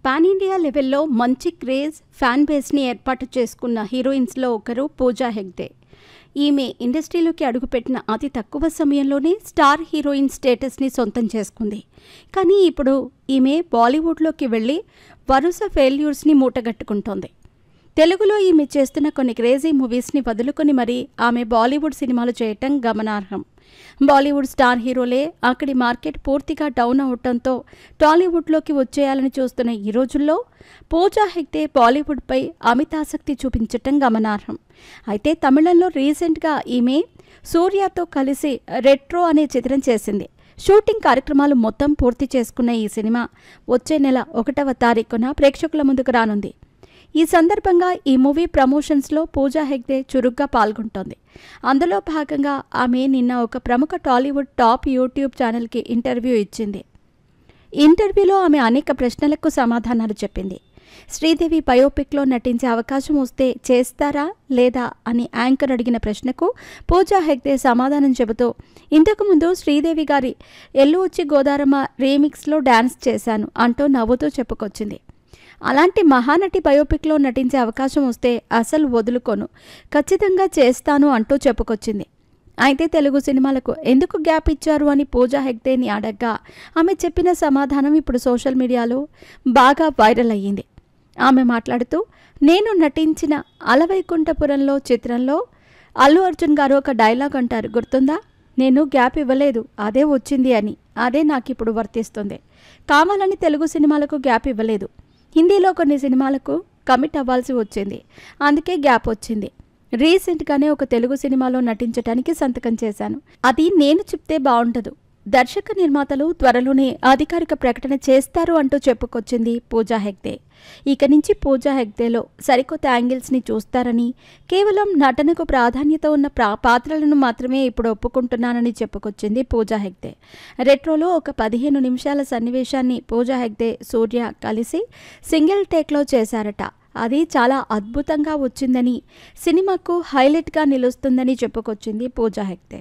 Pan India లెవెల్లో మంచి craze fan బేస్ని ఏర్పాటు చేసుకున్న హీరోయిన్స్లో ఒకరు పూజా హెగ్డే. ఈమె ఇండస్ట్రీలోకి అడుగుపెట్టిన అతి తక్కువ సమయంలోనే స్టార్ హీరోయిన్ స్టేటస్ని సొంతం చేసుకుంది. కానీ ఇప్పుడు ఈమె బాలీవుడ్లోకి వెళ్ళి వరుస ఫెయిల్యూర్స్ని మూటగట్టుకుంటోంది. తెలుగులో ఈమె చేస్తున్న కొన్ని క్రేజీ మూవీస్ని వదులుకొని మరీ ఆమె బాలీవుడ్ సినిమాలు చేయటం గమనార్హం. బాలీవుడ్ స్టార్ హీరోలే అక్కడి మార్కెట్ పూర్తిగా డౌన్ అవటంతో టాలీవుడ్లోకి వచ్చేయాలని చూస్తున్న ఈ రోజుల్లో పూజా హెగ్డే బాలీవుడ్పై అమితాసక్తి చూపించటం గమనార్హం. అయితే తమిళంలో రీసెంట్గా ఈమె సూర్యతో కలిసి రెట్రో అనే చిత్రం చేసింది. షూటింగ్ కార్యక్రమాలు మొత్తం పూర్తి చేసుకున్న ఈ సినిమా వచ్చే నెల 1వ తారీఖున ప్రేక్షకుల ముందుకు రానుంది. ఈ సందర్భంగా ఈ మూవీ ప్రమోషన్స్లో పూజా హెగ్డే చురుగ్గా పాల్గొంటోంది. అందులో భాగంగా ఆమె నిన్న ఒక ప్రముఖ టాలీవుడ్ టాప్ యూట్యూబ్ ఛానల్కి ఇంటర్వ్యూ ఇచ్చింది. ఇంటర్వ్యూలో ఆమె అనేక ప్రశ్నలకు సమాధానాలు చెప్పింది. శ్రీదేవి బయోపిక్లో నటించే అవకాశం వస్తే చేస్తారా లేదా అని యాంకర్ అడిగిన ప్రశ్నకు పూజా హెగ్డే సమాధానం చెబుతూ, ఇంతకుముందు శ్రీదేవి గారి ఎల్లు వచ్చి గోదారమ్మ రీమిక్స్లో డ్యాన్స్ చేశాను అంటూ నవ్వుతూ చెప్పుకొచ్చింది. అలాంటి మహానటి బయోపిక్లో నటించే అవకాశం వస్తే అసలు వదులుకోను, ఖచ్చితంగా చేస్తాను అంటూ చెప్పుకొచ్చింది. అయితే తెలుగు సినిమాలకు ఎందుకు గ్యాప్ ఇచ్చారు అని పూజా హెగ్డేని అడగ్గా ఆమె చెప్పిన సమాధానం ఇప్పుడు సోషల్ మీడియాలో బాగా వైరల్ అయ్యింది. ఆమె మాట్లాడుతూ, నేను నటించిన అలవైకుంఠపురంలో చిత్రంలో అల్లు అర్జున్ గారు ఒక డైలాగ్ అంటారు, గుర్తుందా? నేను గ్యాప్ ఇవ్వలేదు, అదే వచ్చింది అని. అదే నాకు ఇప్పుడు వర్తిస్తుంది. కావాలని తెలుగు సినిమాలకు గ్యాప్ ఇవ్వలేదు. హిందీలో కొన్ని సినిమాలకు కమిట్ అవ్వాల్సి వచ్చింది, అందుకే గ్యాప్ వచ్చింది. రీసెంట్గానే ఒక తెలుగు సినిమాలో నటించడానికి సంతకం చేశాను. అది నేను చెప్తే బాగుండదు, దర్శక నిర్మాతలు త్వరలోనే అధికారిక ప్రకటన చేస్తారు అంటూ చెప్పుకొచ్చింది పూజా హెగ్డే. ఇక నుంచి పూజా హెగ్డేలో సరికొత్త యాంగిల్స్ని చూస్తారని, కేవలం నటనకు ప్రాధాన్యత ఉన్న పాత్రలను మాత్రమే ఇప్పుడు ఒప్పుకుంటున్నానని చెప్పుకొచ్చింది పూజా హెగ్డే. రెట్రోలో ఒక 15 నిమిషాల సన్నివేశాన్ని పూజా హెగ్డే, సూర్య కలిసి సింగిల్ టేక్లో చేశారట. అది చాలా అద్భుతంగా వచ్చిందని, సినిమాకు హైలైట్గా నిలుస్తుందని చెప్పుకొచ్చింది పూజా హెగ్డే.